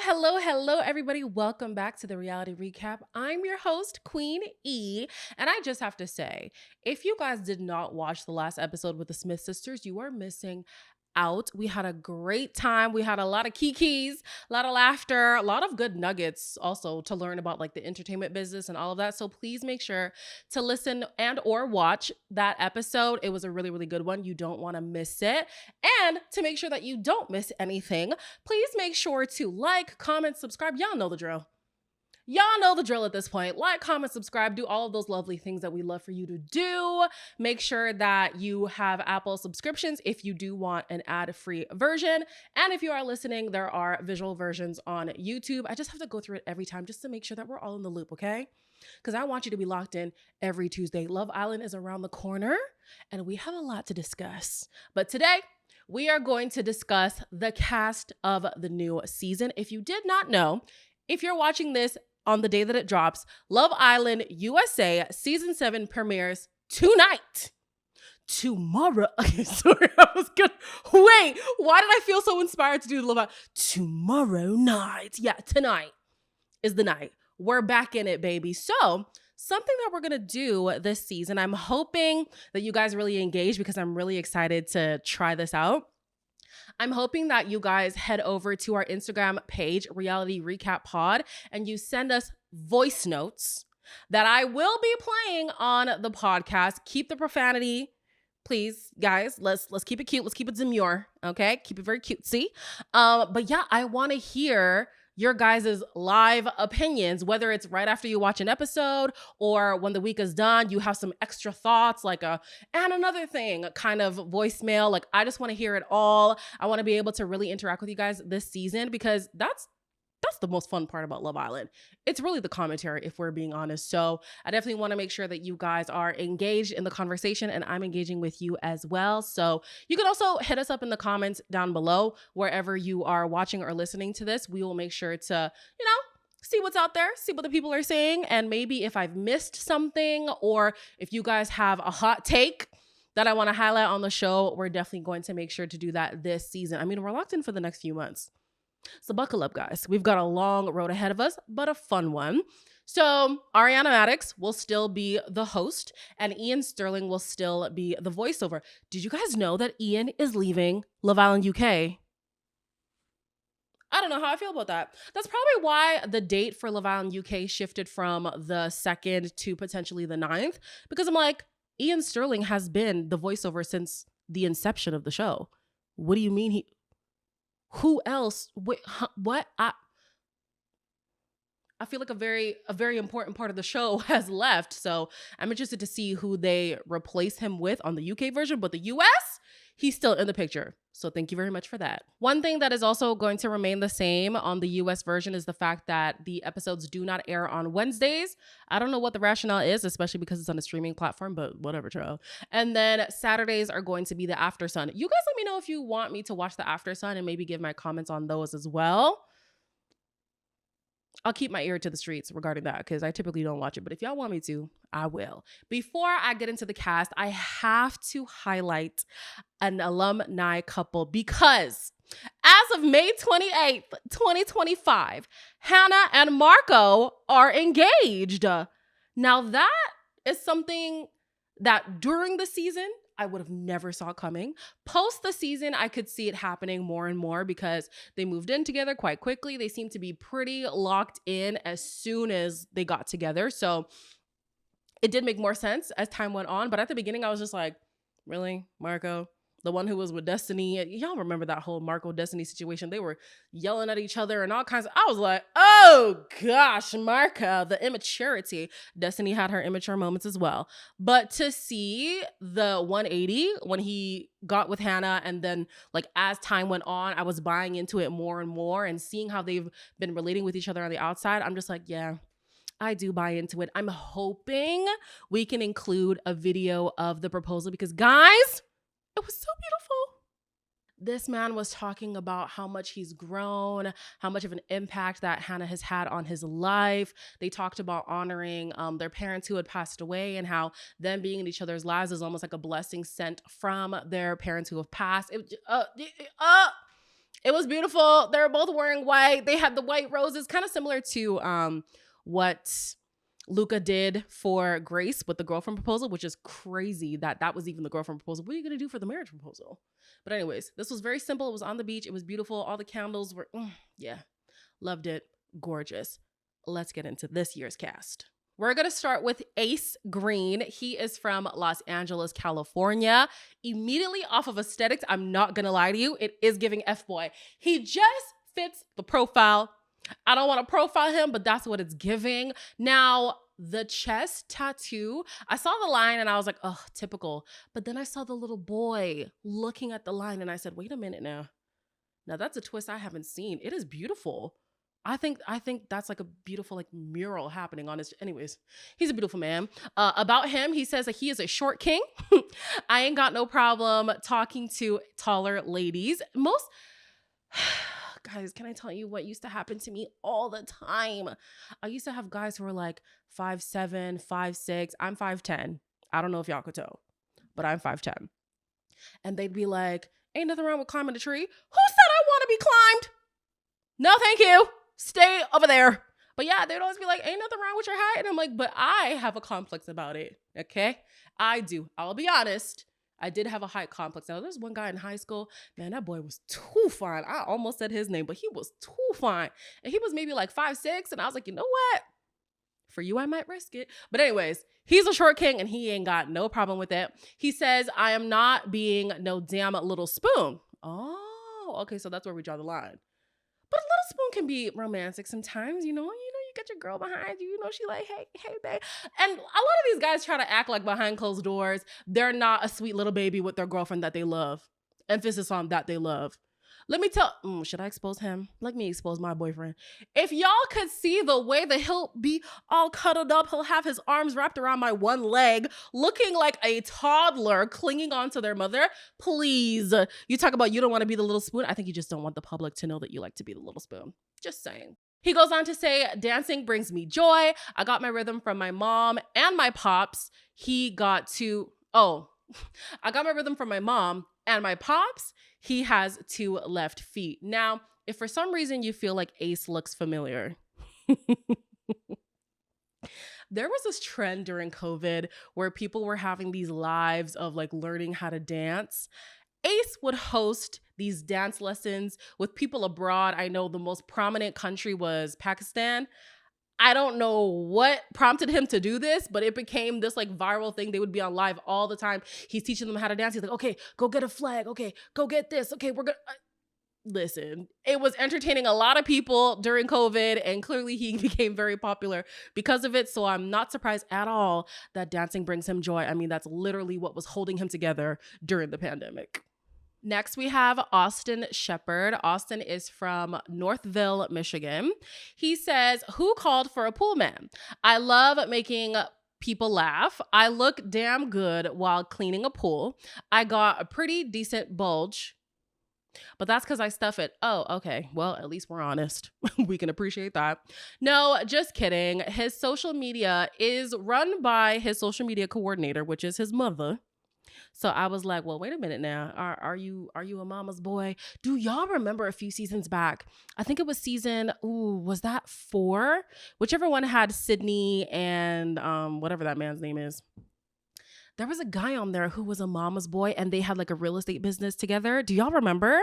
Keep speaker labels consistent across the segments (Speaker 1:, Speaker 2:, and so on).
Speaker 1: Hello, everybody. Welcome back to the reality recap. I'm your host, Queen E. And I just have to say, if you guys did not watch the last episode with the Smith sisters, you are missing out. We had a great time. We had a lot of kikis, a lot of laughter, a lot of good nuggets also to learn about like the entertainment business and all of that. So please make sure to listen and or watch that episode. It was a really, really good one. You don't want to miss it. And to make sure that you don't miss anything, please make sure to like, comment, subscribe. Y'all know the drill. Y'all know the drill at this point. Like, comment, subscribe, do all of those lovely things that we love for you to do. Make sure that you have Apple subscriptions if you do want an ad-free version. And if you are listening, there are visual versions on YouTube. I just have to go through it every time just to make sure that we're all in the loop, okay? Because I want you to be locked in every Tuesday. Love Island is around the corner, and we have a lot to discuss. But today, we are going to discuss the cast of the new season. If you did not know, if you're watching this on the day that it drops, Love Island USA season 7 premieres tonight. Tomorrow. Okay, sorry, I was good. Wait, why did I feel so inspired to do Love Island? Tomorrow night. Yeah, tonight is the night. We're back in it, baby. So, something that we're going to do this season, I'm hoping that you guys really engage because I'm really excited to try this out. I'm hoping that you guys head over to our Instagram page, Reality Recap Pod, and you send us voice notes that I will be playing on the podcast. Keep the profanity, please, guys. Let's keep it cute. Let's keep it demure, okay? Keep it very cutesy. But yeah, I want to hear your guys' live opinions, whether it's right after you watch an episode or when the week is done, you have some extra thoughts like and another thing kind of voicemail. Like, I just want to hear it all. I want to be able to really interact with you guys this season because that's the most fun part about Love Island. It's really the commentary, if we're being honest. So I definitely want to make sure that you guys are engaged in the conversation and I'm engaging with you as well. So you can also hit us up in the comments down below, wherever you are watching or listening to this. We will make sure to, see what's out there, see what the people are saying. And maybe if I've missed something or if you guys have a hot take that I want to highlight on the show, we're definitely going to make sure to do that this season. I mean, we're locked in for the next few months. So buckle up, guys. We've got a long road ahead of us, but a fun one. So Ariana Madix will still be the host and Ian Sterling will still be the voiceover. Did you guys know that Ian is leaving Love Island UK? I don't know how I feel about that. That's probably why the date for Love Island UK shifted from the 2nd to potentially the 9th, because I'm like, Ian Sterling has been the voiceover since the inception of the show. What do you mean who else? Wait, what? I feel like a very important part of the show has left. So I'm interested to see who they replace him with on the UK version. But the US, he's still in the picture. So thank you very much for that. One thing that is also going to remain the same on the US version is the fact that the episodes do not air on Wednesdays. I don't know what the rationale is, especially because it's on a streaming platform, but whatever, child. And then Saturdays are going to be the After Sun. You guys let me know if you want me to watch the After Sun and maybe give my comments on those as well. I'll keep my ear to the streets regarding that because I typically don't watch it. But if y'all want me to, I will. Before I get into the cast, I have to highlight an alumni couple because as of May 28th, 2025, Hannah and Marco are engaged. Now that is something that during the season, I would have never saw coming. Post the season, I could see it happening more and more because they moved in together quite quickly. They seemed to be pretty locked in as soon as they got together. So it did make more sense as time went on. But at the beginning, I was just like, really, Marco? The one who was with Destiny? Y'all remember that whole Marco Destiny situation? They were yelling at each other and all kinds of, I was like, oh gosh, Marco, the immaturity. Destiny had her immature moments as well. But to see the 180 when he got with Hannah and then like as time went on, I was buying into it more and more and seeing how they've been relating with each other on the outside, I'm just like, yeah, I do buy into it. I'm hoping we can include a video of the proposal because guys, it was so beautiful. This man was talking about how much he's grown, how much of an impact that Hannah has had on his life. They talked about honoring their parents who had passed away and how them being in each other's lives is almost like a blessing sent from their parents who have passed. It was beautiful. They were both wearing white. They had the white roses, kind of similar to what Luca did for Grace with the girlfriend proposal, which is crazy that that was even the girlfriend proposal. What are you going to do for the marriage proposal? But anyways, this was very simple. It was on the beach. It was beautiful. All the candles were, yeah, loved it. Gorgeous. Let's get into this year's cast. We're going to start with Ace Green. He is from Los Angeles, California. Immediately off of aesthetics, I'm not going to lie to you, it is giving F-boy. He just fits the profile. I don't want to profile him, but that's what it's giving. Now, the chest tattoo, I saw the line and I was like, oh, typical. But then I saw the little boy looking at the line and I said, wait a minute now. Now that's a twist I haven't seen. It is beautiful. I think that's like a beautiful like mural happening on his. Anyways, he's a beautiful man. About him, he says that he is a short king. I ain't got no problem talking to taller ladies. Most guys, can I tell you what used to happen to me all the time? I used to have guys who were like 5'7", 5'6". I'm 5'10". I don't know if y'all could tell, but I'm 5'10". And they'd be like, ain't nothing wrong with climbing a tree. Who said I want to be climbed? No, thank you. Stay over there. But yeah, they'd always be like, ain't nothing wrong with your height. And I'm like, but I have a complex about it. Okay? I do. I'll be honest. I did have a height complex. Now, there's one guy in high school. Man, that boy was too fine. I almost said his name, but he was too fine. And he was maybe like 5'6". And I was like, you know what? For you, I might risk it. But anyways, he's a short king and he ain't got no problem with it. He says, I am not being no damn little spoon. Oh, okay. So that's where we draw the line. But a little spoon can be romantic sometimes, you get your girl behind you, she like, hey, babe. And a lot of these guys try to act like behind closed doors, they're not a sweet little baby with their girlfriend that they love. Emphasis on that they love. Let me tell, should I expose him? Let me expose my boyfriend. If y'all could see the way that he'll be all cuddled up, he'll have his arms wrapped around my one leg, looking like a toddler clinging onto their mother. Please. You talk about you don't want to be the little spoon. I think you just don't want the public to know that you like to be the little spoon. Just saying. He goes on to say, dancing brings me joy. I got my rhythm from my mom and my pops. I got my rhythm from my mom and my pops. He has 2 left feet. Now, if for some reason you feel like Ace looks familiar, there was this trend during COVID where people were having these lives of like learning how to dance. Ace would host these dance lessons with people abroad. I know the most prominent country was Pakistan. I don't know what prompted him to do this, but it became this like viral thing. They would be on live all the time. He's teaching them how to dance. He's like, okay, go get a flag. Okay, go get this. Okay, we're gonna listen. It was entertaining a lot of people during COVID, and clearly he became very popular because of it. So I'm not surprised at all that dancing brings him joy. I mean, that's literally what was holding him together during the pandemic. Next, we have Austin Shepard. Austin is from Northville, Michigan. He says, who called for a pool man? I love making people laugh. I look damn good while cleaning a pool. I got a pretty decent bulge, but that's because I stuff it. Oh, okay. Well, at least we're honest. We can appreciate that. No, just kidding. His social media is run by his social media coordinator, which is his mother. So I was like, well, wait a minute now. Are you a mama's boy? Do y'all remember a few seasons back? I think it was was that 4? Whichever one had Sydney and whatever that man's name is. There was a guy on there who was a mama's boy and they had like a real estate business together. Do y'all remember?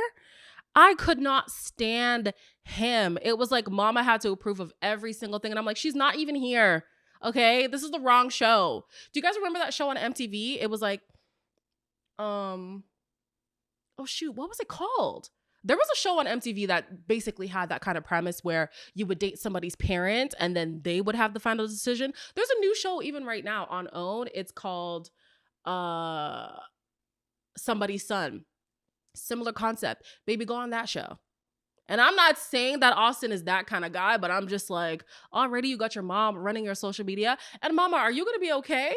Speaker 1: I could not stand him. It was like mama had to approve of every single thing. And I'm like, she's not even here. Okay, this is the wrong show. Do you guys remember that show on MTV? It was like, oh shoot, what was it called? There was a show on MTV that basically had that kind of premise where you would date somebody's parent and then they would have the final decision. There's a new show even right now on OWN. It's called Somebody's Son. Similar concept. Baby, go on that show. And I'm not saying that Austin is that kind of guy, but I'm just like, already you got your mom running your social media. And mama, are you going to be okay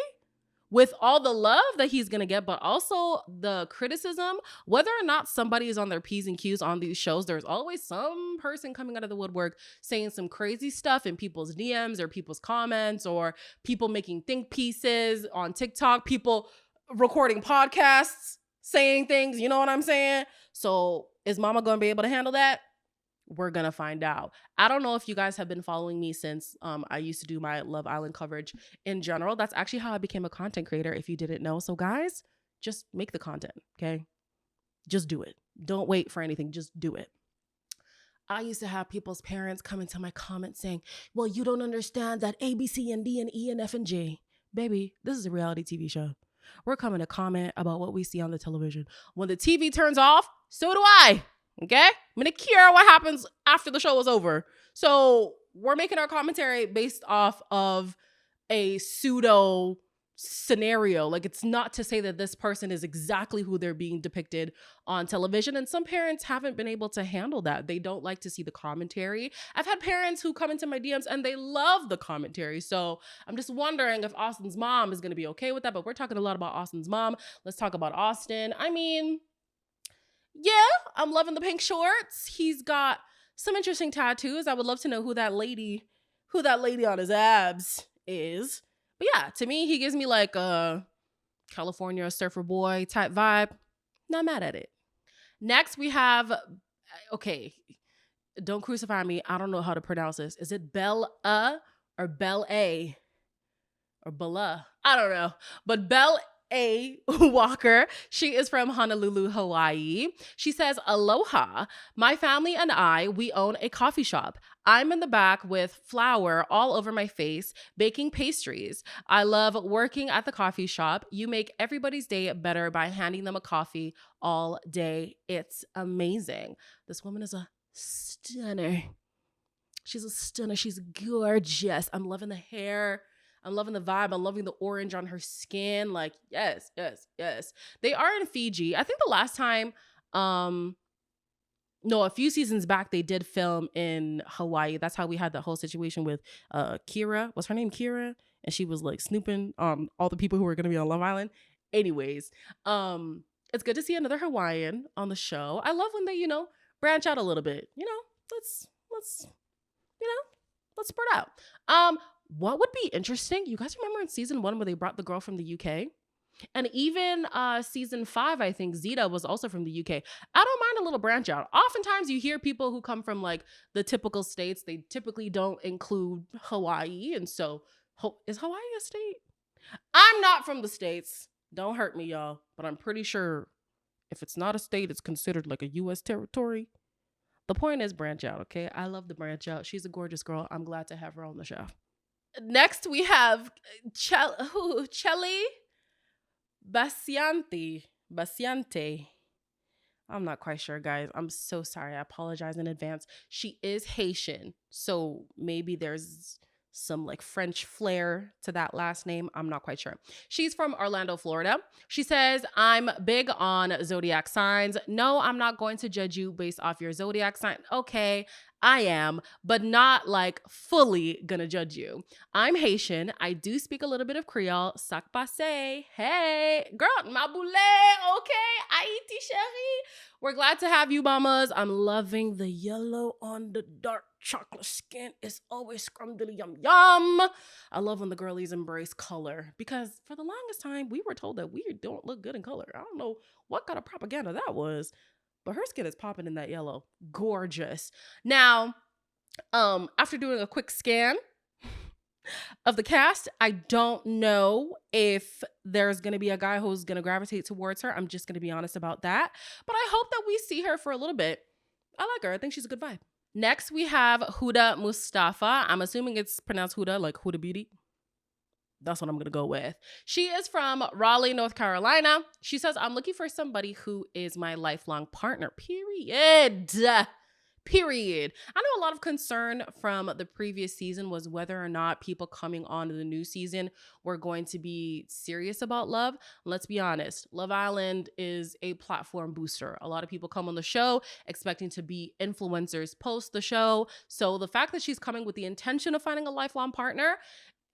Speaker 1: with all the love that he's going to get, but also the criticism? Whether or not somebody is on their P's and Q's on these shows, there's always some person coming out of the woodwork saying some crazy stuff in people's DMs or people's comments, or people making think pieces on TikTok, people recording podcasts saying things, you know what I'm saying? So is mama going to be able to handle that? We're going to find out. I don't know if you guys have been following me since I used to do my Love Island coverage in general. That's actually how I became a content creator, if you didn't know. So guys, just make the content, okay? Just do it. Don't wait for anything. Just do it. I used to have people's parents come into my comments saying, well, you don't understand that A, B, C, and D, and E, and F, and G. Baby, this is a reality TV show. We're coming to comment about what we see on the television. When the TV turns off, so do I. Okay? I'm going to care what happens after the show is over. So we're making our commentary based off of a pseudo scenario. Like, it's not to say that this person is exactly who they're being depicted on television. And some parents haven't been able to handle that. They don't like to see the commentary. I've had parents who come into my DMs and they love the commentary. So I'm just wondering if Austin's mom is going to be okay with that. But we're talking a lot about Austin's mom. Let's talk about Austin. I mean, yeah, I'm loving the pink shorts. He's got some interesting tattoos. I would love to know who that lady on his abs is. But yeah, to me, he gives me like a California surfer boy type vibe. Not mad at it. Next, we have, okay, don't crucify me. I don't know how to pronounce this. Is it Bella or Bella or Bella? I don't know. But Bella Walker. She is from Honolulu, Hawaii. She says, aloha. My family and I, we own a coffee shop. I'm in the back with flour all over my face, baking pastries. I love working at the coffee shop. You make everybody's day better by handing them a coffee all day. It's amazing. This woman is a stunner. She's a stunner. She's gorgeous. I'm loving the hair. I'm loving the vibe. I'm loving the orange on her skin. Like, yes, yes, yes. They are in Fiji. I think the last time, a few seasons back, they did film in Hawaii. That's how we had the whole situation with Kira. What's her name? Kira? And she was like snooping on all the people who were going to be on Love Island. Anyways, it's good to see another Hawaiian on the show. I love when they, branch out a little bit. Let's spread out. What would be interesting? You guys remember in season 1 where they brought the girl from the UK? And even season 5, I think Zeta was also from the UK. I don't mind a little branch out. Oftentimes you hear people who come from like the typical states. They typically don't include Hawaii. And so is Hawaii a state? I'm not from the States. Don't hurt me, y'all. But I'm pretty sure if it's not a state, it's considered like a U.S. territory. The point is branch out, okay? I love the branch out. She's a gorgeous girl. I'm glad to have her on the show. Next, we have Chelly Basiante. I'm not quite sure, guys. I'm so sorry. I apologize in advance. She is Haitian, so maybe there's some like French flair to that last name. I'm not quite sure. She's from Orlando, Florida. She says, I'm big on zodiac signs. No, I'm not going to judge you based off your zodiac sign. Okay, I am, but not like fully gonna judge you. I'm Haitian. I do speak a little bit of Creole. Sac passe. Hey, girl, ma boule. Okay, Haiti chérie. We're glad to have you, mamas. I'm loving the yellow on the dark chocolate skin. It's always scrumdiddly yum yum. I love when the girlies embrace color because for the longest time, we were told that we don't look good in color. I don't know what kind of propaganda that was. But her skin is popping in that yellow. Gorgeous. Now, after doing a quick scan of the cast, I don't know if there's going to be a guy who's going to gravitate towards her. I'm just going to be honest about that. But I hope that we see her for a little bit. I like her. I think she's a good vibe. Next, we have Huda Mustafa. I'm assuming it's pronounced Huda, like Huda Beauty. That's what I'm going to go with. She is from Raleigh, North Carolina. She says, I'm looking for somebody who is my lifelong partner, period. Period. I know a lot of concern from the previous season was whether or not people coming on to the new season were going to be serious about love. Let's be honest. Love Island is a platform booster. A lot of people come on the show expecting to be influencers post the show. So the fact that she's coming with the intention of finding a lifelong partner,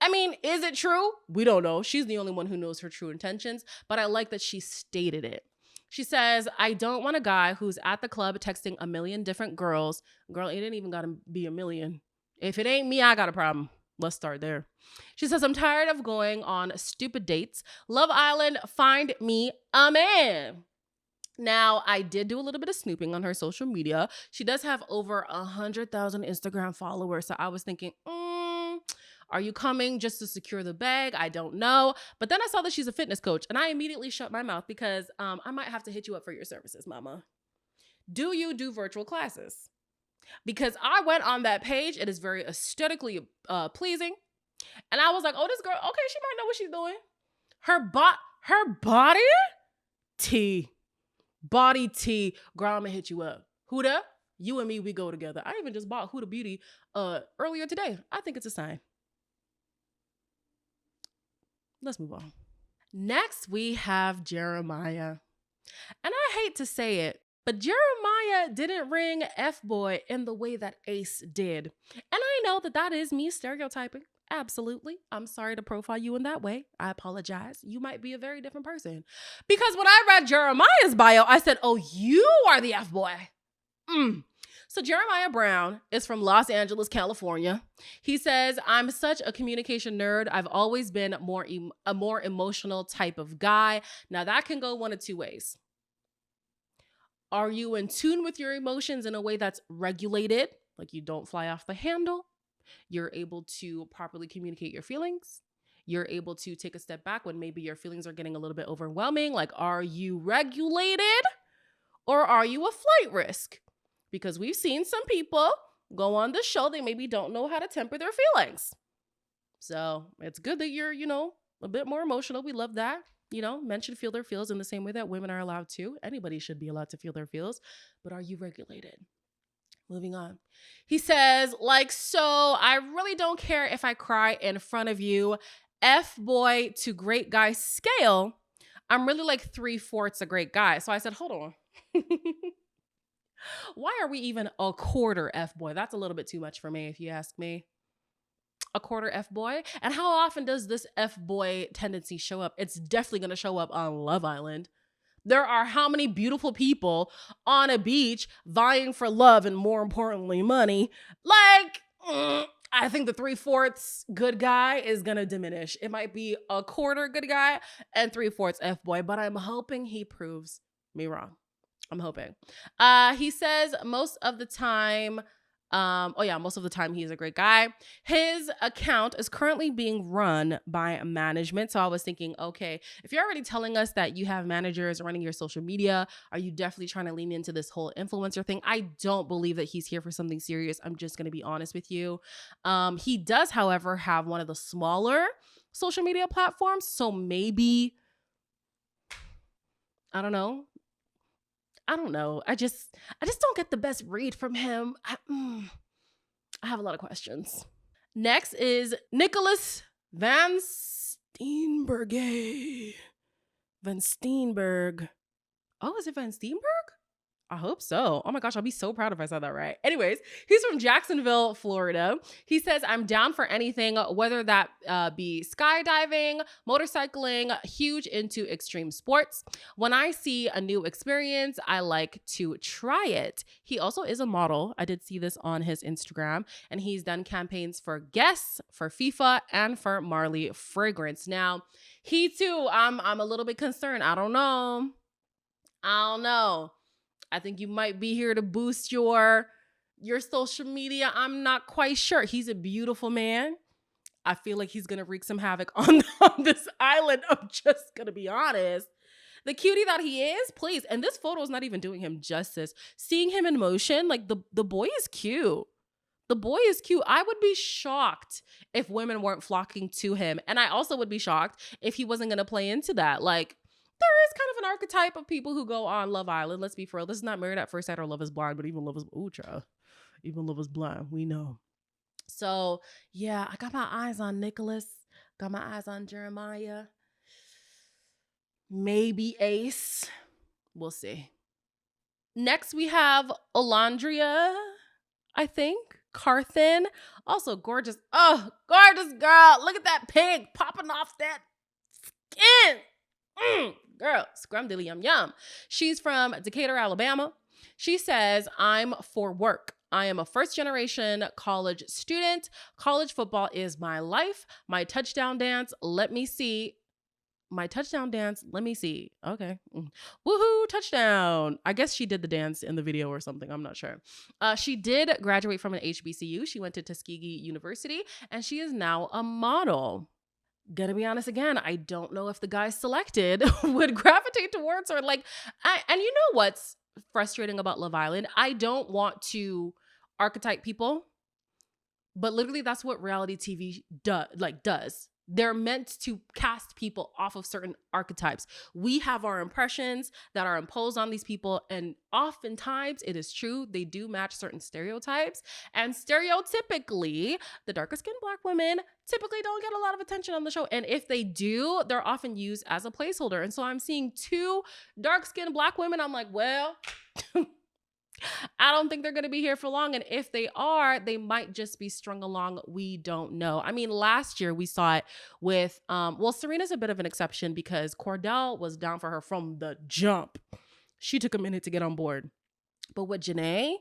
Speaker 1: I mean, is it true? We don't know. She's the only one who knows her true intentions, but I like that she stated it. She says, I don't want a guy who's at the club texting a million different girls. Girl, it ain't even got to be a million. If it ain't me, I got a problem. Let's start there. She says, I'm tired of going on stupid dates. Love Island, find me a man. Now, I did do a little bit of snooping on her social media. She does have over 100,000 Instagram followers. So I was thinking, are you coming just to secure the bag? I don't know. But then I saw that she's a fitness coach and I immediately shut my mouth because I might have to hit you up for your services, mama. Do you do virtual classes? Because I went on that page. It is very aesthetically pleasing. And I was like, oh, this girl, okay, she might know what she's doing. Her body? T. Body T. Girl, I'm gonna hit you up. Huda, you and me, we go together. I even just bought Huda Beauty earlier today. I think it's a sign. Let's move on. Next, we have Jeremiah. And I hate to say it, but Jeremiah didn't ring F-boy in the way that Ace did. And I know that that is me stereotyping. Absolutely. I'm sorry to profile you in that way. I apologize. You might be a very different person. Because when I read Jeremiah's bio, I said, oh, you are the F-boy. So Jeremiah Brown is from Los Angeles, California. He says, I'm such a communication nerd. I've always been a more emotional type of guy. Now that can go one of two ways. Are you in tune with your emotions in a way that's regulated? Like you don't fly off the handle. You're able to properly communicate your feelings. You're able to take a step back when maybe your feelings are getting a little bit overwhelming. Like, are you regulated or are you a flight risk? Because we've seen some people go on the show. They maybe don't know how to temper their feelings. So it's good that you're, a bit more emotional. We love that. Men should feel their feels in the same way that women are allowed to. Anybody should be allowed to feel their feels. But are you regulated? Moving on. He says, so I really don't care if I cry in front of you. F-boy to great guy scale. I'm really like 3/4 a great guy. So I said, hold on. Why are we even a quarter F-boy? That's a little bit too much for me, if you ask me. A quarter F-boy? And how often does this F-boy tendency show up? It's definitely going to show up on Love Island. There are how many beautiful people on a beach vying for love and more importantly, money. I think the 3/4 good guy is going to diminish. It might be a quarter good guy and 3/4 F-boy, but I'm hoping he proves me wrong. I'm hoping. He says most of the time, most of the time he's a great guy. His account is currently being run by management. So I was thinking, okay, if you're already telling us that you have managers running your social media, are you definitely trying to lean into this whole influencer thing? I don't believe that he's here for something serious. I'm just going to be honest with you. He does, however, have one of the smaller social media platforms. So maybe, I don't know. I just don't get the best read from him. I have a lot of questions. Next is Nicholas Van Steenberg. Van Steenberg. Oh, is it Van Steenberg? I hope so. Oh my gosh, I'll be so proud if I said that right. Anyways, he's from Jacksonville, Florida. He says, I'm down for anything, whether that be skydiving, motorcycling, huge into extreme sports. When I see a new experience, I like to try it. He also is a model. I did see this on his Instagram, and he's done campaigns for Guess, for FIFA, and for Marley Fragrance. Now, he too, I'm a little bit concerned. I don't know. I think you might be here to boost your social media. I'm not quite sure. He's a beautiful man. I feel like he's going to wreak some havoc on this island. I'm just going to be honest. The cutie that he is, please. And this photo is not even doing him justice. Seeing him in motion, like the boy is cute. The boy is cute. I would be shocked if women weren't flocking to him. And I also would be shocked if he wasn't going to play into that. Like, there is kind of an archetype of people who go on Love Island. Let's be for real. This is not Married at First Sight or Love is Blind, but even Love is Blind. We know. So yeah, I got my eyes on Nicholas. Got my eyes on Jeremiah. Maybe Ace. We'll see. Next we have Olandria, I think. Carthen. Also gorgeous. Oh, gorgeous girl. Look at that pig popping off that skin. Girl, scrum dilly yum yum. She's from Decatur, Alabama. She says, I'm for work. I am a first-generation college student. College football is my life. My touchdown dance. Let me see. my touchdown dance. Let me see. Okay. Woohoo, touchdown. I guess she did the dance in the video or something. I'm not sure. She did graduate from an HBCU. She went to Tuskegee University and she is now a model. Gonna be honest again, I don't know if the guy selected would gravitate towards her. Like, and you know what's frustrating about Love Island? I don't want to archetype people, but literally that's what reality TV does. They're meant to cast people off of certain archetypes. We have our impressions that are imposed on these people, and oftentimes it is true, they do match certain stereotypes. And stereotypically, the darker skinned Black women typically don't get a lot of attention on the show. And if they do, they're often used as a placeholder. And so I'm seeing two dark skinned Black women. I'm like, well, I don't think they're going to be here for long. And if they are, they might just be strung along. We don't know. I mean, last year we saw it with, well, Serena's a bit of an exception because Cordell was down for her from the jump. She took a minute to get on board. But with Janae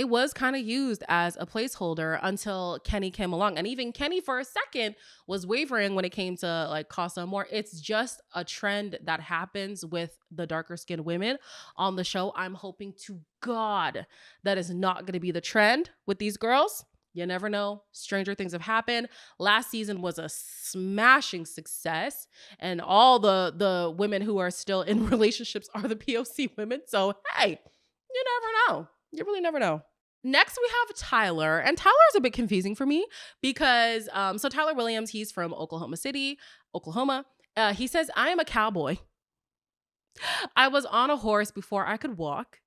Speaker 1: was kind of used as a placeholder until Kenny came along. And even Kenny for a second was wavering when it came to like Casa Amor. It's just a trend that happens with the darker skinned women on the show. I'm hoping to God that is not going to be the trend with these girls. You never know. Stranger things have happened. Last season was a smashing success. And all the women who are still in relationships are the POC women. So, hey, you never know. You really never know. Next, we have Tyler. And Tyler is a bit confusing for me because, so Tyler Williams, he's from Oklahoma City, Oklahoma. He says, I am a cowboy. I was on a horse before I could walk.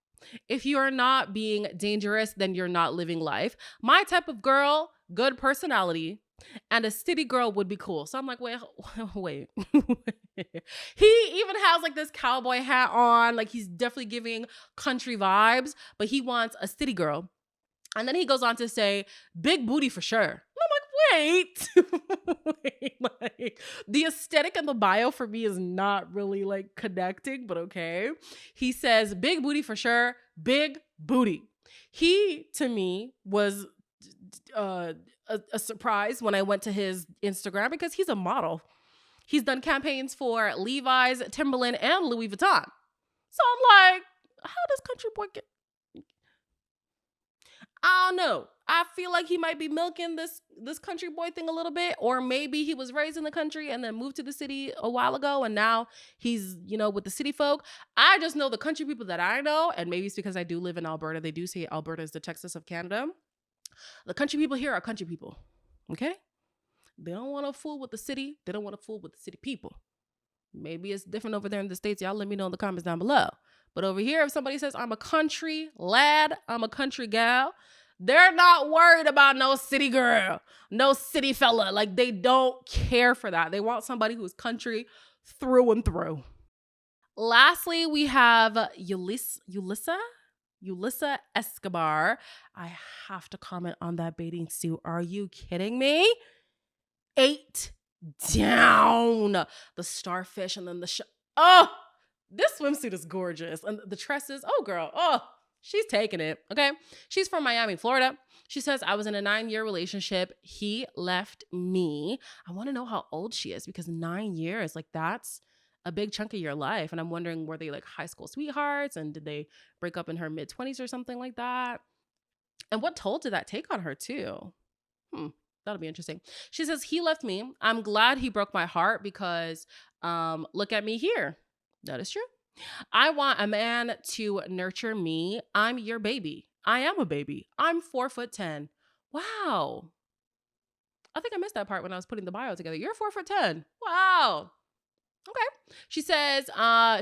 Speaker 1: If you are not being dangerous, then you're not living life. My type of girl, good personality, and a city girl would be cool. So I'm like, wait. He even has like this cowboy hat on. Like he's definitely giving country vibes, but he wants a city girl. And then he goes on to say, big booty for sure. And I'm like, wait. Like, the aesthetic and the bio for me is not really like connecting, but okay. He says, big booty for sure, big booty. He, to me, was a surprise when I went to his Instagram because he's a model. He's done campaigns for Levi's, Timberland, and Louis Vuitton. So I'm like, how does Country Boy get? I don't know. I feel like he might be milking this country boy thing a little bit, or maybe he was raised in the country and then moved to the city a while ago and now he's, with the city folk. I just know the country people that I know, and maybe it's because I do live in Alberta. They do say Alberta is the Texas of Canada. The country people here are country people, okay? They don't want to fool with the city. They don't want to fool with the city people. Maybe it's different over there in the States. Y'all let me know in the comments down below. But over here, if somebody says, I'm a country lad, I'm a country gal, they're not worried about no city girl, no city fella. Like, they don't care for that. They want somebody who's country through and through. Lastly, we have Yulissa Escobar. I have to comment on that bathing suit. Are you kidding me? 8 down. The starfish and then the oh, this swimsuit is gorgeous. And the tresses, oh girl, oh, she's taking it, okay? She's from Miami, Florida. She says, I was in a 9-year relationship. He left me. I want to know how old she is because 9 years, like that's a big chunk of your life. And I'm wondering, were they like high school sweethearts and did they break up in her mid-20s or something like that? And what toll did that take on her too? That'll be interesting. She says, he left me. I'm glad he broke my heart because look at me here. That is true. I want a man to nurture me. I'm your baby. I am a baby. I'm 4'10". Wow. I think I missed that part when I was putting the bio together. You're 4'10". Wow. Okay. She says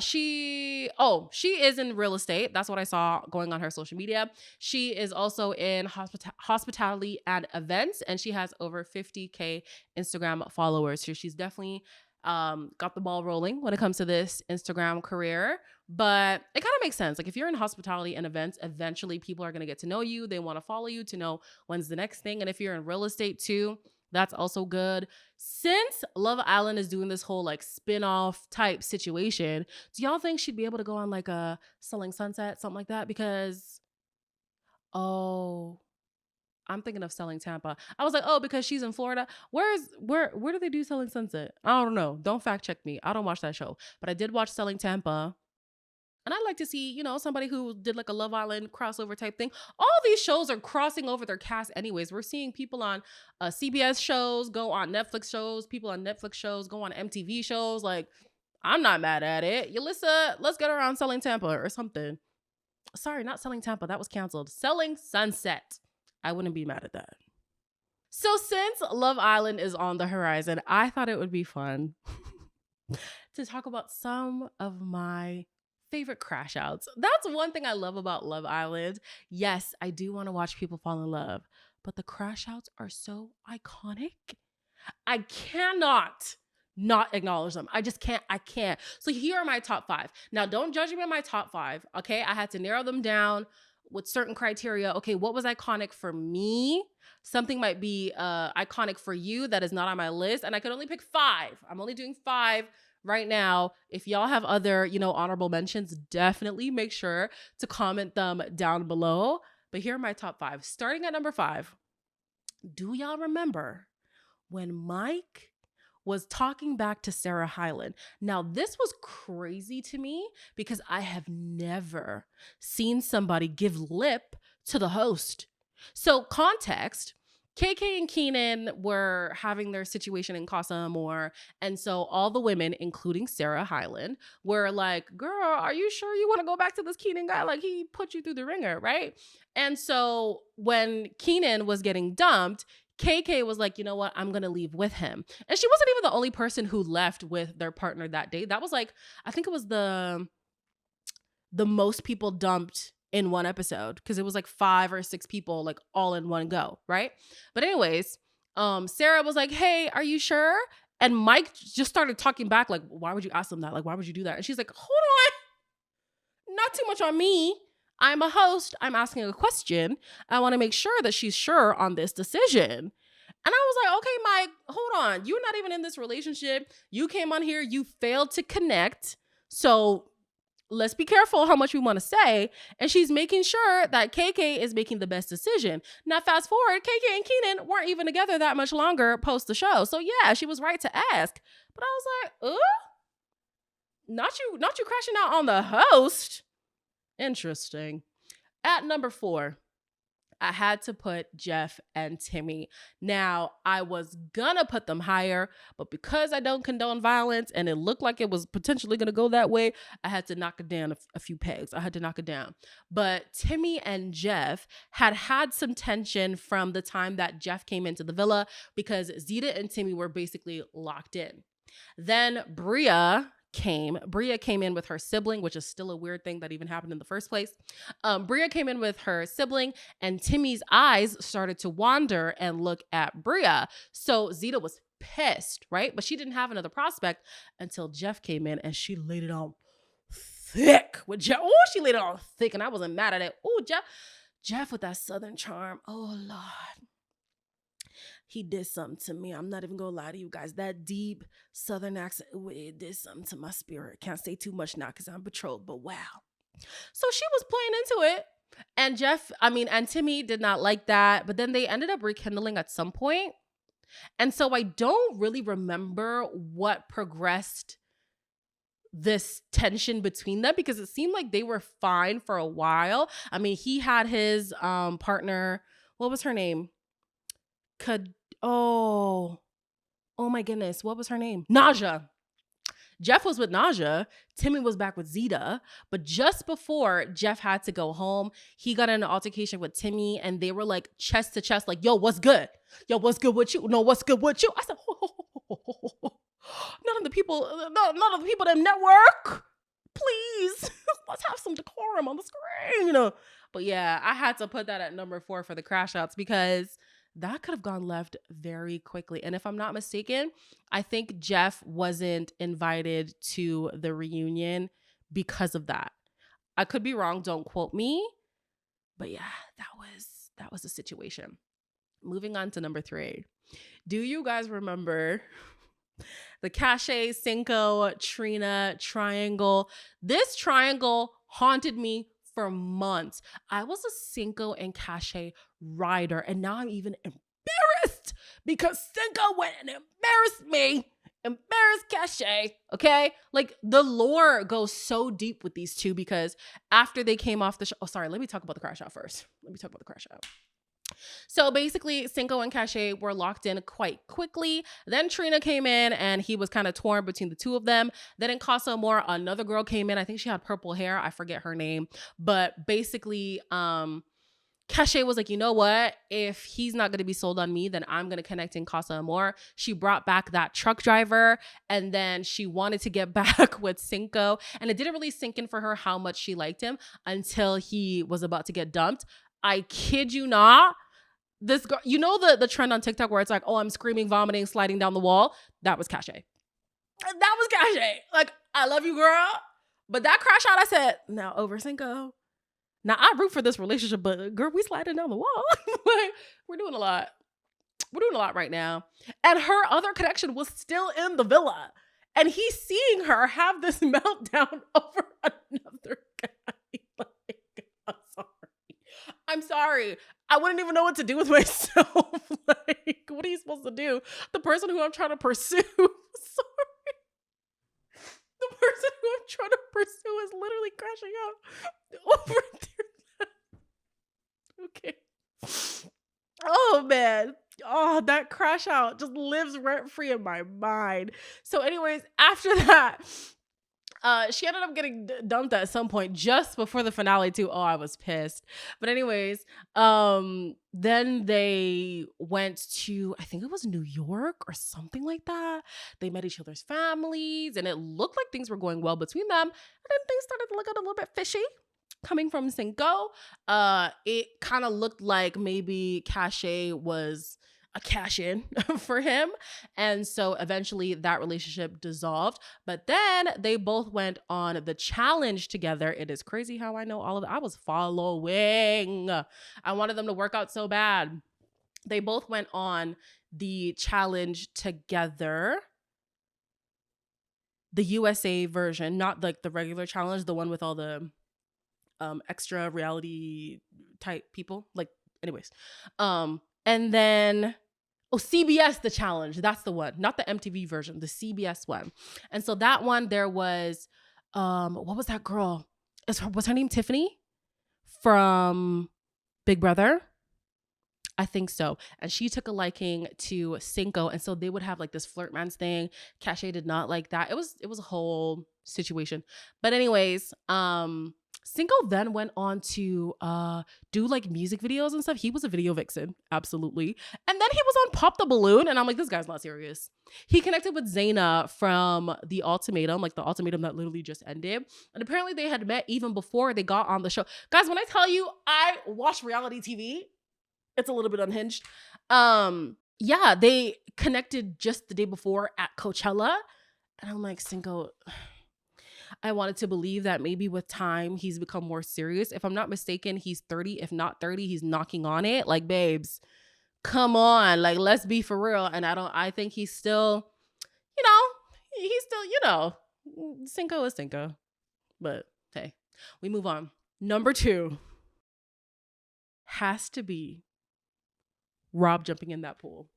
Speaker 1: she is in real estate. That's what I saw going on her social media. She is also in hospitality and events, and she has over 50K Instagram followers. So she's definitely got the ball rolling when it comes to this Instagram career. But it kind of makes sense. Like if you're in hospitality and events, eventually people are going to get to know you. They want to follow you to know when's the next thing. And if you're in real estate too, that's also good. Since Love Island is doing this whole like spin-off type situation, do y'all think she'd be able to go on like a Selling Sunset, something like that? Because, oh, I'm thinking of Selling Tampa. I was like, oh, because she's in Florida. Where do they do Selling Sunset? I don't know. Don't fact check me. I don't watch that show. But I did watch Selling Tampa. And I'd like to see, somebody who did like a Love Island crossover type thing. All these shows are crossing over their cast anyways. We're seeing people on CBS shows go on Netflix shows, people on Netflix shows go on MTV shows. Like, I'm not mad at it. Yulissa, let's get her on Selling Tampa or something. Sorry, not Selling Tampa. That was canceled. Selling Sunset. I wouldn't be mad at that. So since Love Island is on the horizon, I thought it would be fun to talk about some of my favorite crash outs. That's one thing I love about Love Island. Yes, I do want to watch people fall in love, but the crash outs are so iconic. I cannot not acknowledge them. I just can't. I can't. So here are my top 5. Now, don't judge me on my top 5. Okay. I had to narrow them down with certain criteria. Okay. What was iconic for me? Something might be iconic for you that is not on my list. And I could only pick 5. I'm only doing 5 right now. If y'all have other, honorable mentions, definitely make sure to comment them down below. But here are my top 5. Starting at number 5. Do y'all remember when Mike was talking back to Sarah Hyland? Now, this was crazy to me because I have never seen somebody give lip to the host. So context, KK and Keenan were having their situation in Casa Amor. And so all the women, including Sarah Hyland, were like, girl, are you sure you want to go back to this Keenan guy? Like, he put you through the ringer, right? And so when Keenan was getting dumped, KK was like, you know what? I'm going to leave with him. And she wasn't even the only person who left with their partner that day. That was like, I think it was the most people dumped in one episode because it was like 5 or 6 people like all in one go, right? But anyways, Sarah was like, hey, are you sure? And Mike just started talking back like, why would you ask them that? Like, why would you do that? And she's like, hold on, not too much on me. I'm a host. I'm asking a question. I want to make sure that she's sure on this decision. And I was like, okay, Mike, hold on. You're not even in this relationship. You came on here. You failed to connect. So let's be careful how much we want to say. And she's making sure that KK is making the best decision. Now, fast forward, KK and Keenan weren't even together that much longer post the show. So yeah, she was right to ask. But I was like, not you crashing out on the host. Interesting. At number 4, I had to put Jeff and Timmy. Now, I was gonna put them higher, but because I don't condone violence and it looked like it was potentially gonna go that way, I had to knock it down a few pegs. I had to knock it down. But Timmy and Jeff had some tension from the time that Jeff came into the villa because Zeta and Timmy were basically locked in. Then Bria came in with her sibling, which is still a weird thing that even happened in the first place. Bria came in with her sibling and Timmy's eyes started to wander and look at Bria. So Zeta was pissed, right? But she didn't have another prospect until Jeff came in and she laid it on thick with Jeff. Oh, she laid it on thick and I wasn't mad at it. Oh, Jeff with that Southern charm. Oh, Lord. He did something to me. I'm not even gonna lie to you guys. That deep Southern accent, it did something to my spirit. Can't say too much now because I'm betrothed, but wow. So she was playing into it. And Timmy did not like that. But then they ended up rekindling at some point. And so I don't really remember what progressed this tension between them because it seemed like they were fine for a while. I mean, he had his partner, what was her name? Oh my goodness, what was her name? Naja. Jeff was with Naja. Timmy was back with Zeta. But just before Jeff had to go home, he got in an altercation with Timmy and they were like chest to chest, like, yo, what's good? Yo, what's good with you? No, what's good with you? I said, none of the people that network. Please, let's have some decorum on the screen. But yeah, I had to put that at number 4 for the crash outs because that could have gone left very quickly. And if I'm not mistaken, I think Jeff wasn't invited to the reunion because of that. I could be wrong. Don't quote me. But yeah, that was the situation. Moving on to number 3. Do you guys remember the Cache, Cinco, Trina triangle? This triangle haunted me for months. I was a Cinco and Cache rider, and now I'm even embarrassed because Cinco went and embarrassed me. Embarrassed Cache, okay? Like the lore goes so deep with these two because after they came off the show, oh, sorry, let me talk about the crash out first. So basically, Cinco and Cache were locked in quite quickly. Then Trina came in and he was kind of torn between the two of them. Then in Casa Amor, another girl came in. I think she had purple hair. I forget her name. But basically, Cache was like, you know what? If he's not going to be sold on me, then I'm going to connect in Casa Amor. She brought back that truck driver and then she wanted to get back with Cinco. And it didn't really sink in for her how much she liked him until he was about to get dumped. I kid you not. This girl, you know the trend on TikTok where it's like, oh, I'm screaming, vomiting, sliding down the wall? That was Cache. That was Cache. Like, I love you, girl. But that crash out, I said, now over Cinco. Now, I root for this relationship, but girl, we sliding down the wall. Like, we're doing a lot. We're doing a lot right now. And her other connection was still in the villa. And he's seeing her have this meltdown over another guy. Like, I'm sorry. I wouldn't even know what to do with myself. Like, what are you supposed to do? The person who I'm trying to pursue, sorry. The person who I'm trying to pursue is literally crashing out over there. Okay. Oh, man. Oh, that crash out just lives rent free in my mind. So anyways, after that, she ended up getting dumped at some point just before the finale too. Oh, I was pissed. But anyways, then they went to, I think it was New York or something like that. They met each other's families and it looked like things were going well between them. And then things started to look a little bit fishy coming from Cinco. It kind of looked like maybe Cache was a cash in for him. And so eventually that relationship dissolved. But then they both went on the challenge together. It is crazy how I know all of it. I was following. I wanted them to work out so bad. They both went on the challenge together. The USA version, not like the regular challenge, the one with all the extra reality type people. Like, anyways. And then CBS The Challenge. That's the one, not the MTV version, the CBS one. And so that one, there was, what was that girl? Was her name Tiffany from Big Brother? I think so. And she took a liking to Cinco. And so they would have like this flirt mans thing. Cache did not like that. It was a whole situation. But anyways, Cinco then went on to do like music videos and stuff. He was a video vixen, absolutely. And then he was on Pop the Balloon, and I'm like, this guy's not serious. He connected with Zaina from The Ultimatum, like the ultimatum that literally just ended. And apparently they had met even before they got on the show. Guys, when I tell you I watch reality TV, it's a little bit unhinged. Yeah, they connected just the day before at Coachella. And I'm like, Cinco, I wanted to believe that maybe with time he's become more serious. If I'm not mistaken, he's 30. If not 30, he's knocking on it. Like, babes, come on. Like, let's be for real. And I think he's still, Cinco is Cinco. But hey, we move on. Number 2 has to be Rob jumping in that pool.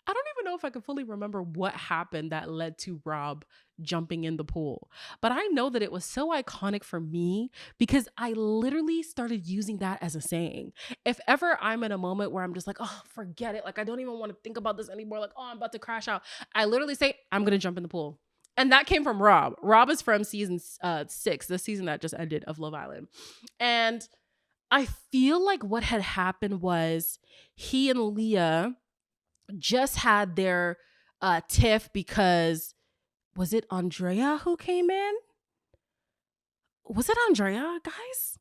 Speaker 1: I don't even know if I can fully remember what happened that led to Rob jumping in the pool. But I know that it was so iconic for me because I literally started using that as a saying. If ever I'm in a moment where I'm just like, oh, forget it. Like, I don't even want to think about this anymore. Like, oh, I'm about to crash out. I literally say, I'm going to jump in the pool. And that came from Rob. Rob is from season 6, the season that just ended of Love Island. And I feel like what had happened was he and Leah just had their tiff because, was it Andrea who came in? Was it Andrea, guys?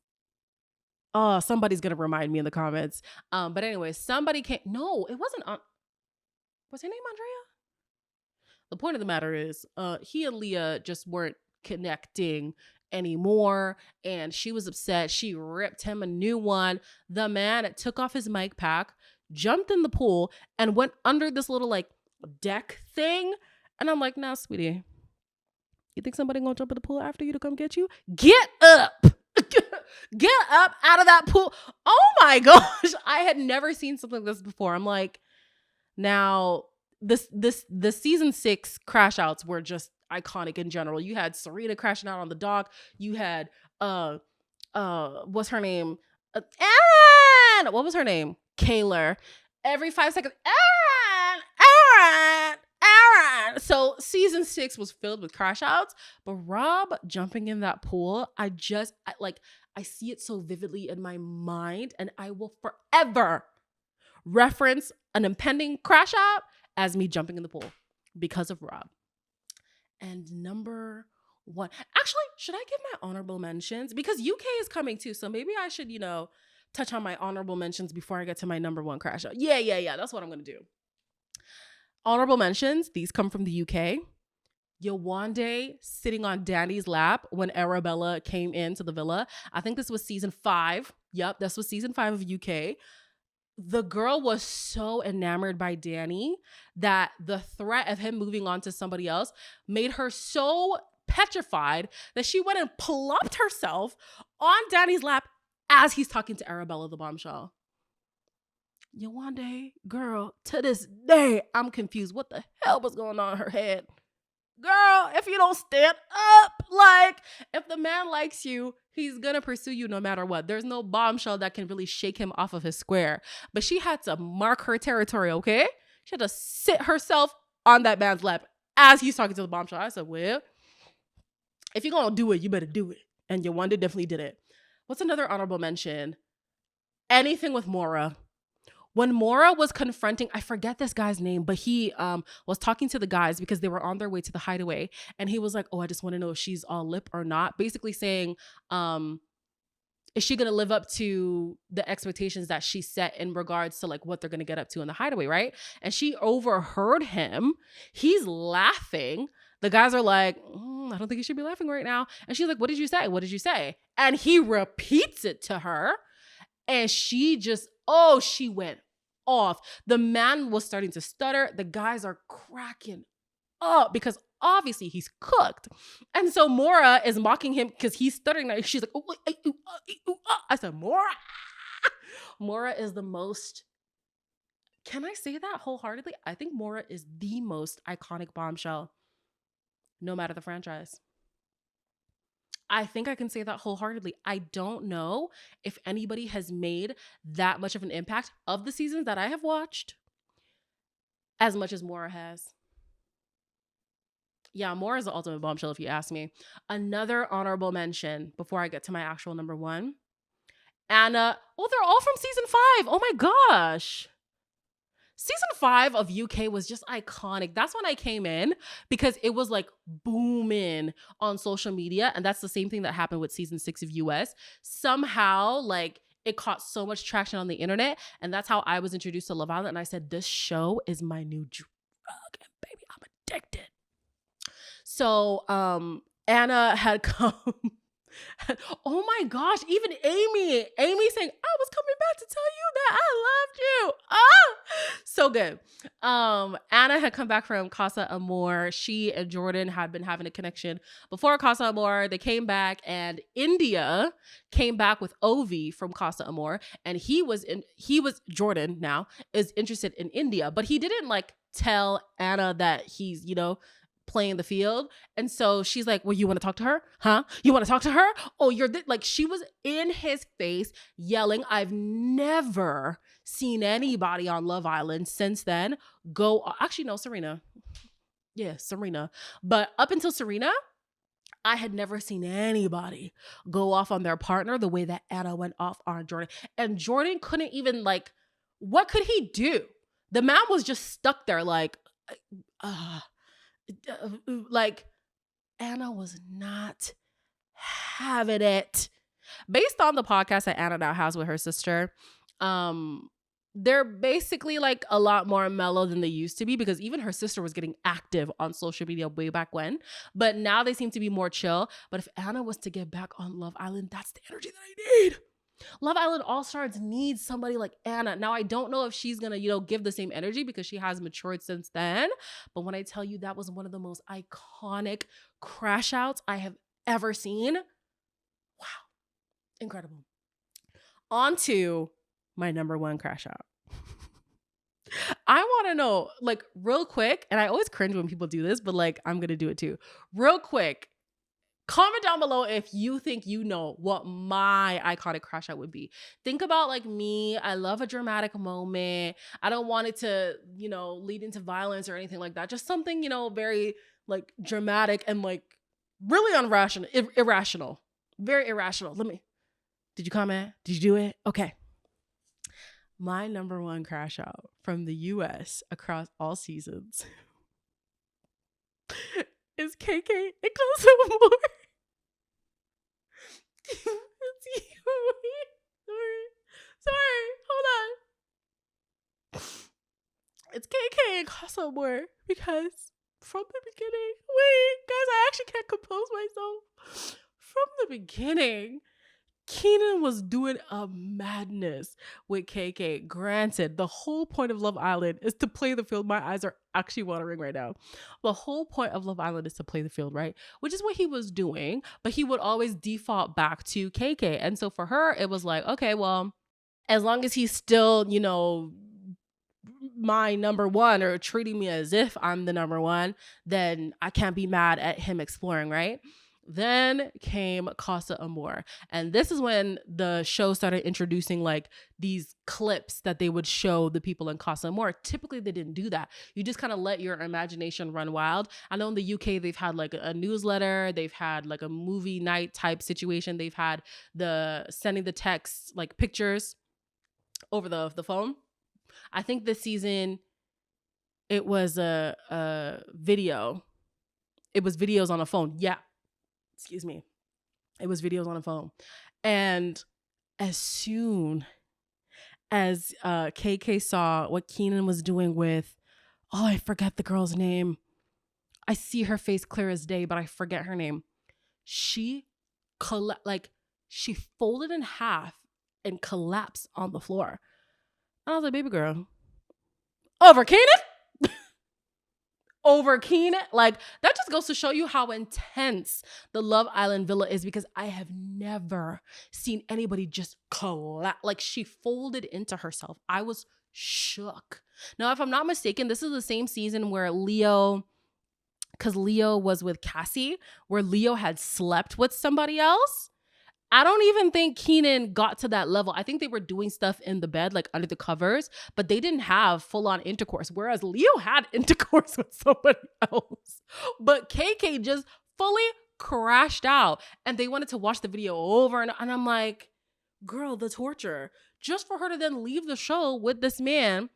Speaker 1: Oh, somebody's going to remind me in the comments. But anyway, somebody came. No, it wasn't. Was her name Andrea? The point of the matter is he and Leah just weren't connecting anymore. And she was upset. She ripped him a new one. The man took off his mic pack, jumped in the pool, and went under this little like deck thing. And I'm like, nah, sweetie, You think somebody gonna jump in the pool after you to come get you? Get up. Get up out of that pool. Oh my gosh. I had never seen something like this before. I'm like, now the season 6 crash outs were just iconic in general. You had Serena crashing out on the dock. You had what's her name? Aaron! What was her name? Kaylor. Every 5 seconds, Aaron. So season 6 was filled with crash outs, but Rob jumping in that pool, I see it so vividly in my mind, and I will forever reference an impending crash out as me jumping in the pool because of Rob. And number 1, actually, should I give my honorable mentions? Because UK is coming too, so maybe I should, touch on my honorable mentions before I get to my number 1 crash out. Yeah. That's what I'm going to do. Honorable mentions, these come from the UK. Yewande sitting on Danny's lap when Arabella came into the villa. I think this was season 5. Yep, this was season 5 of UK. The girl was so enamored by Danny that the threat of him moving on to somebody else made her so petrified that she went and plopped herself on Danny's lap as he's talking to Arabella the bombshell. Yewande, girl, to this day, I'm confused. What the hell was going on in her head? Girl, if you don't stand up, if the man likes you, he's gonna pursue you no matter what. There's no bombshell that can really shake him off of his square. But she had to mark her territory, okay? She had to sit herself on that man's lap as he's talking to the bombshell. I said, well, if you're gonna do it, you better do it. And Yewande definitely did it. What's another honorable mention? Anything with Maura. When Maura was confronting, I forget this guy's name, but he was talking to the guys because they were on their way to the hideaway. And he was like, oh, I just want to know if she's all lip or not. Basically saying, is she going to live up to the expectations that she set in regards to what they're going to get up to in the hideaway, right? And she overheard him. He's laughing. The guys are like, I don't think you should be laughing right now. And she's like, what did you say? What did you say? And he repeats it to her. And she went off. The man was starting to stutter. The guys are cracking up because obviously he's cooked. And so Maura is mocking him because he's stuttering. She's like, I said, Maura. Maura is the most, can I say that wholeheartedly? I think Maura is the most iconic bombshell, no matter the franchise. I think I can say that wholeheartedly. I don't know if anybody has made that much of an impact of the seasons that I have watched as much as Maura has. Yeah, Maura is the ultimate bombshell if you ask me. Another honorable mention before I get to my actual number 1. Anna. Oh, they're all from season 5. Oh my gosh. Season 5 of UK was just iconic. That's when I came in because it was booming on social media. And that's the same thing that happened with season 6 of US. Somehow, it caught so much traction on the internet. And that's how I was introduced to Love Island. And I said, this show is my new drug. And baby, I'm addicted. So Anna had come. Oh my gosh, even Amy saying, I was coming back to tell you that I loved you. So good. Anna had come back from Casa Amor. She and Jordan had been having a connection before Casa Amor. They came back, and India came back with Ovi from Casa Amor, and Jordan now is interested in India, but he didn't tell Anna that he's playing the field. And so she's like, well, you want to talk to her? Huh? You want to talk to her? Oh, she was in his face yelling. I've never seen anybody on Love Island since then actually, no, Serena. Yeah, Serena. But up until Serena, I had never seen anybody go off on their partner the way that Anna went off on Jordan. And Jordan couldn't even what could he do? The man was just stuck there Anna was not having it. Based on the podcast that Anna now has with her sister, they're basically a lot more mellow than they used to be, because even her sister was getting active on social media way back when. But now they seem to be more chill. But if Anna was to get back on Love Island, that's the energy that I need. Love Island All Stars needs somebody like Anna. Now, I don't know if she's gonna, give the same energy because she has matured since then. But when I tell you that was one of the most iconic crash outs I have ever seen, wow, incredible. On to my number one crash out. I want to know, like, real quick, and I always cringe when people do this, but like, I'm gonna do it too. Real quick, comment down below if you think you know what my iconic crash out would be. Think about like me. I love a dramatic moment. I don't want it to, lead into violence or anything like that. Just something, very like dramatic and like really irrational, very irrational. Did you comment? Did you do it? Okay. My number one crash out from the US across all seasons is KK and Casa Amor. Sorry, hold on. It's KK and Casa Amor because from the beginning, wait, guys, I actually can't compose myself. From the beginning, Keenan was doing a madness with KK. Granted, the whole point of Love Island is to play the field. My eyes are actually watering right now. The whole point of Love Island is to play the field, right? Which is what he was doing, but he would always default back to KK. And so for her, it was like, okay, well, as long as he's still, my number one or treating me as if I'm the number one, then I can't be mad at him exploring, right? Then came Casa Amor. And this is when the show started introducing like these clips that they would show the people in Casa Amor. Typically, they didn't do that. You just kind of let your imagination run wild. I know in the UK, they've had like a newsletter. They've had like a movie night type situation. They've had the sending the text, like pictures over the phone. I think this season, it was a video. It was videos on a phone. Yeah. Excuse me. It was videos on a phone. And as soon as KK saw what Keenan was doing with, I forget the girl's name. I see her face clear as day, but I forget her name. She folded in half and collapsed on the floor. And I was like, baby girl, over Keenan? Over Keenan? Like, that just goes to show you how intense the Love Island villa is, because I have never seen anybody just collapse. Like, she folded into herself. I was shook. Now, if I'm not mistaken, this is the same season where Leo was with Cassie, where Leo had slept with somebody else. I don't even think Keenan got to that level. I think they were doing stuff in the bed, like under the covers, but they didn't have full-on intercourse, whereas Leo had intercourse with somebody else. But KK just fully crashed out, and they wanted to watch the video over, and I'm like, girl, the torture. Just for her to then leave the show with this man,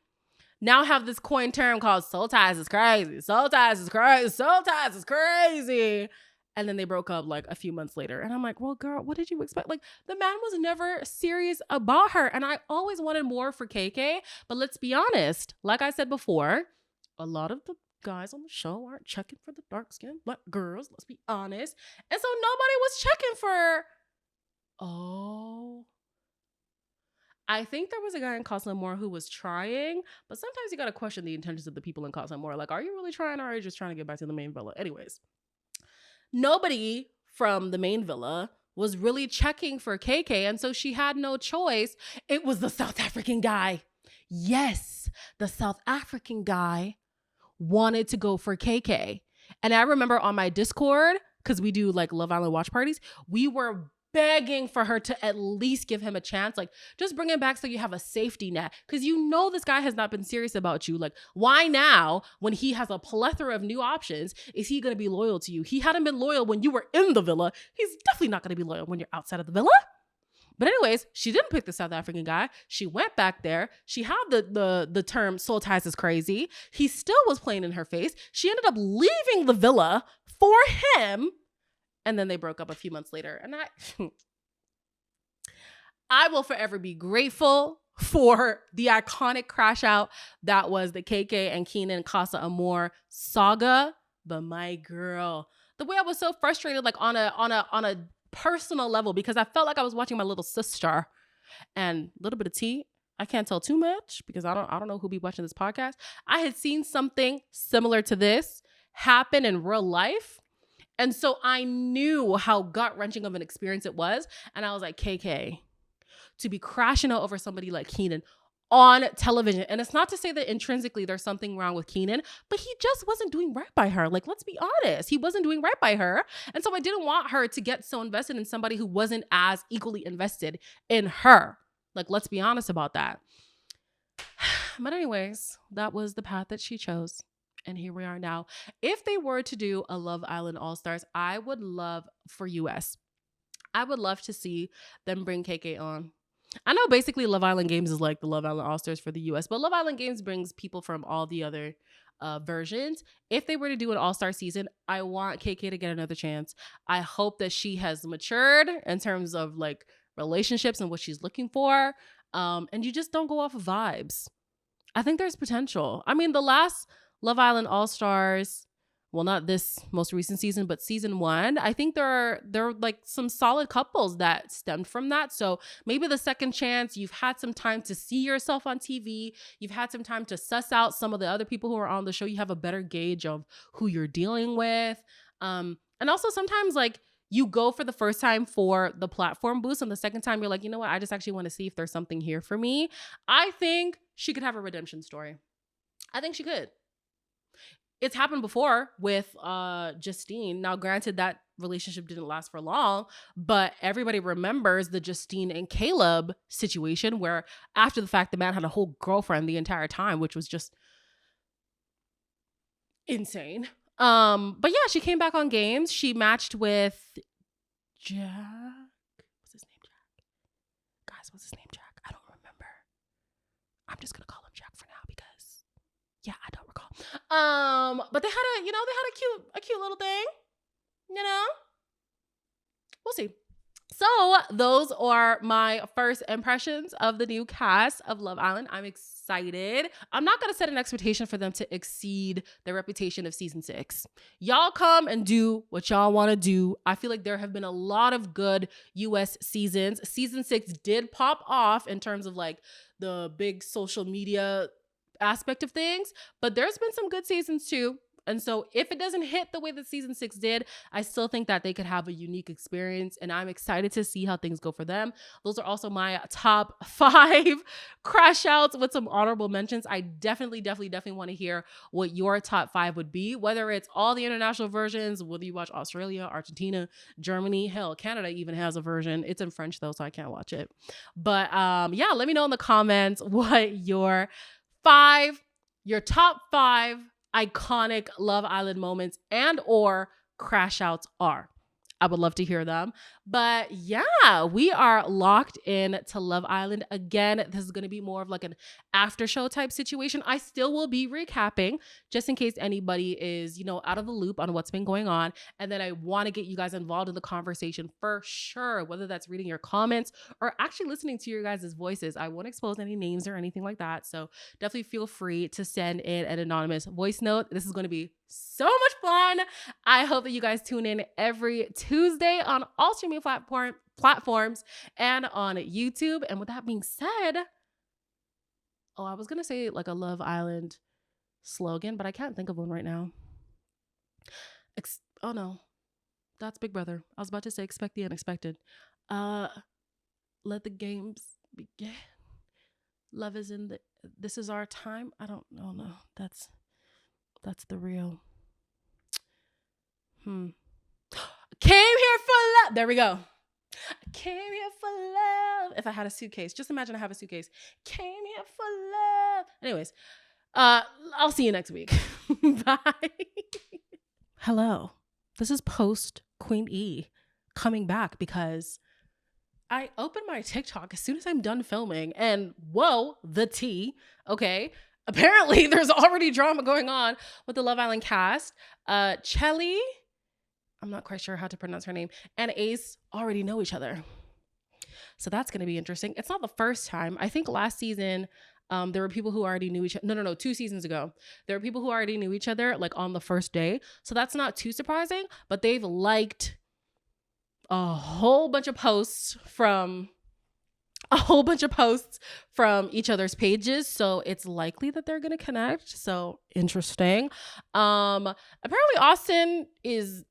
Speaker 1: now have this coin term called soul ties is crazy. Soul ties is crazy. Soul ties is crazy. And then they broke up like a few months later. And I'm like, well, girl, what did you expect? Like, the man was never serious about her. And I always wanted more for KK. But let's be honest. Like I said before, a lot of the guys on the show aren't checking for the dark-skinned black girls. Let's be honest. And so nobody was checking for... I think there was a guy in Casa Amor who was trying. But sometimes you got to question the intentions of the people in Casa Amor. Like, are you really trying, or are you just trying to get back to the main villa? Anyways. Nobody from the main villa was really checking for KK, and so she had no choice. It was the South African guy. Yes, the South African guy wanted to go for KK. And I remember on my Discord, because we do like Love Island watch parties, we were begging for her to at least give him a chance. Like, just bring him back so you have a safety net. Because this guy has not been serious about you. Like, why now, when he has a plethora of new options, is he going to be loyal to you? He hadn't been loyal when you were in the villa. He's definitely not going to be loyal when you're outside of the villa. But anyways, she didn't pick the South African guy. She went back there. She had the term soul ties is crazy. He still was playing in her face. She ended up leaving the villa for him. And then they broke up a few months later. And I will forever be grateful for the iconic crash out that was the KK and Keenan Casa Amor saga. But my girl, the way I was so frustrated, like on a personal level, because I felt like I was watching my little sister. And a little bit of tea. I can't tell too much because I don't know who be watching this podcast. I had seen something similar to this happen in real life. And so I knew how gut-wrenching of an experience it was. And I was like, KK, to be crashing out over somebody like Keenan on television. And it's not to say that intrinsically there's something wrong with Keenan, but he just wasn't doing right by her. Like, let's be honest. He wasn't doing right by her. And so I didn't want her to get so invested in somebody who wasn't as equally invested in her. Like, let's be honest about that. But anyways, that was the path that she chose. And here we are now. If they were to do a Love Island All-Stars, I would love for US. I would love to see them bring KK on. I know basically Love Island Games is like the Love Island All-Stars for the US, but Love Island Games brings people from all the other versions. If they were to do an all-star season, I want KK to get another chance. I hope that she has matured in terms of like relationships and what she's looking for. And you just don't go off of vibes. I think there's potential. I mean, the last Love Island All-Stars, well, not this most recent season, but season 1, I think there are like some solid couples that stemmed from that. So maybe the second chance, you've had some time to see yourself on TV. You've had some time to suss out some of the other people who are on the show. You have a better gauge of who you're dealing with. And also sometimes like you go for the first time for the platform boost, and the second time you're like, you know what? I just actually want to see if there's something here for me. I think she could have a redemption story. I think she could. It's happened before with Justine. Now, granted, that relationship didn't last for long, but everybody remembers the Justine and Caleb situation where after the fact, the man had a whole girlfriend the entire time, which was just insane. But yeah, she came back on games. She matched with Jack. What's his name? Jack. Guys, what's his name? Jack. I don't remember. I'm just gonna call him Jack for now because yeah, I don't recall. But they had a cute little thing. You know? We'll see. So those are my first impressions of the new cast of Love Island. I'm excited. I'm not going to set an expectation for them to exceed the reputation of season 6. Y'all come and do what y'all want to do. I feel like there have been a lot of good US seasons. Season 6 did pop off in terms of like the big social media aspect of things, but there's been some good seasons too. And so if it doesn't hit the way that season 6 did, I still think that they could have a unique experience, and I'm excited to see how things go for them. Those are also my top 5 crash outs with some honorable mentions. I definitely want to hear what your top 5 would be, whether it's all the international versions, whether you watch Australia, Argentina, Germany, hell, Canada even has a version. It's in French though, so I can't watch it. But yeah, let me know in the comments what your top 5 iconic Love Island moments and or crash outs are. I would love to hear them. But yeah, we are locked in to Love Island. Again, this is going to be more of like an after show type situation. I still will be recapping just in case anybody is, out of the loop on what's been going on. And then I want to get you guys involved in the conversation for sure, whether that's reading your comments or actually listening to your guys' voices. I won't expose any names or anything like that. So definitely feel free to send in an anonymous voice note. This is going to be so much fun. I hope that you guys tune in every Tuesday on all streaming platforms and on YouTube. And with that being said, I was going to say like a Love Island slogan, but I can't think of one right now. Oh no, that's Big Brother. I was about to say expect the unexpected. Let the games begin. Love is in this is our time. I don't know. No, that's the real. Came here for love. There we go. Came here for love. If I had a suitcase, just imagine I have a suitcase. Came here for love. Anyways, I'll see you next week. Bye. Hello. This is post Queen E coming back because I opened my TikTok as soon as I'm done filming and whoa, the tea. Okay. Apparently there's already drama going on with the Love Island cast. Chelly, I'm not quite sure how to pronounce her name, and Ace already know each other. So that's going to be interesting. It's not the first time. I think last season, there were people who already knew each other. No, 2 seasons ago. There were people who already knew each other like on the first day. So that's not too surprising, but they've liked a whole bunch of posts from a whole bunch of posts from each other's pages, so it's likely that they're gonna connect. So interesting. Apparently Austin is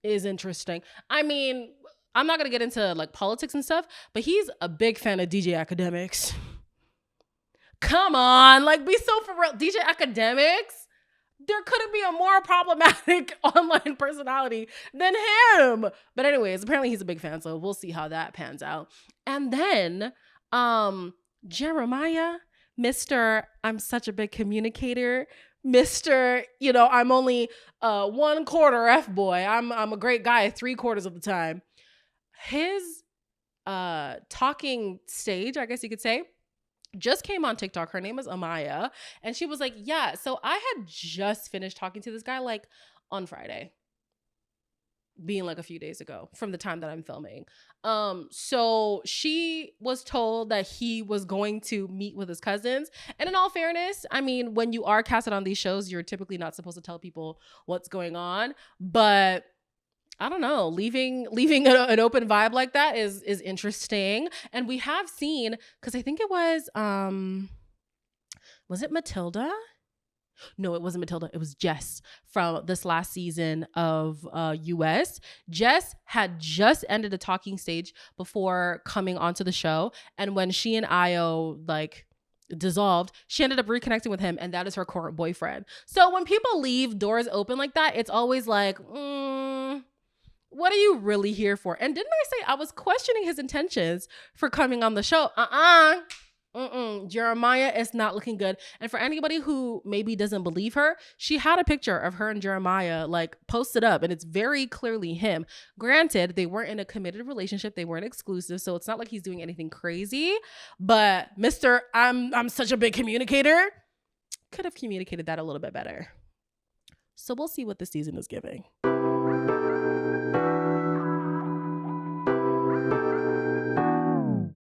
Speaker 1: interesting. I mean, I'm not gonna get into like politics and stuff, but he's a big fan of DJ Academics. Come on, like be so for real. DJ Academics, there couldn't be a more problematic online personality than him. But anyways, apparently he's a big fan, so we'll see how that pans out. And then Jeremiah, Mr. I'm such a big communicator, Mr. I'm only 1/4 F boy. I'm a great guy 3/4 of the time. His talking stage, I guess you could say, just came on TikTok. Her name is Amaya. And she was like, yeah, so I had just finished talking to this guy like on Friday, being like a few days ago from the time that I'm filming. So she was told that he was going to meet with his cousins. And in all fairness, I mean, when you are casted on these shows, you're typically not supposed to tell people what's going on. But I don't know, leaving an open vibe like that is interesting. And we have seen, because I think it was it Matilda? No, it wasn't Matilda. It was Jess from this last season of US. Jess had just ended a talking stage before coming onto the show. And when she and Io like dissolved, she ended up reconnecting with him, and that is her current boyfriend. So when people leave doors open like that, it's always like, what are you really here for? And didn't I say I was questioning his intentions for coming on the show? Jeremiah is not looking good. And for anybody who maybe doesn't believe her, she had a picture of her and Jeremiah like posted up, and it's very clearly him. Granted, they weren't in a committed relationship, they weren't exclusive, so it's not like he's doing anything crazy. But Mr. I'm such a big communicator could have communicated that a little bit better. So we'll see what this season is giving.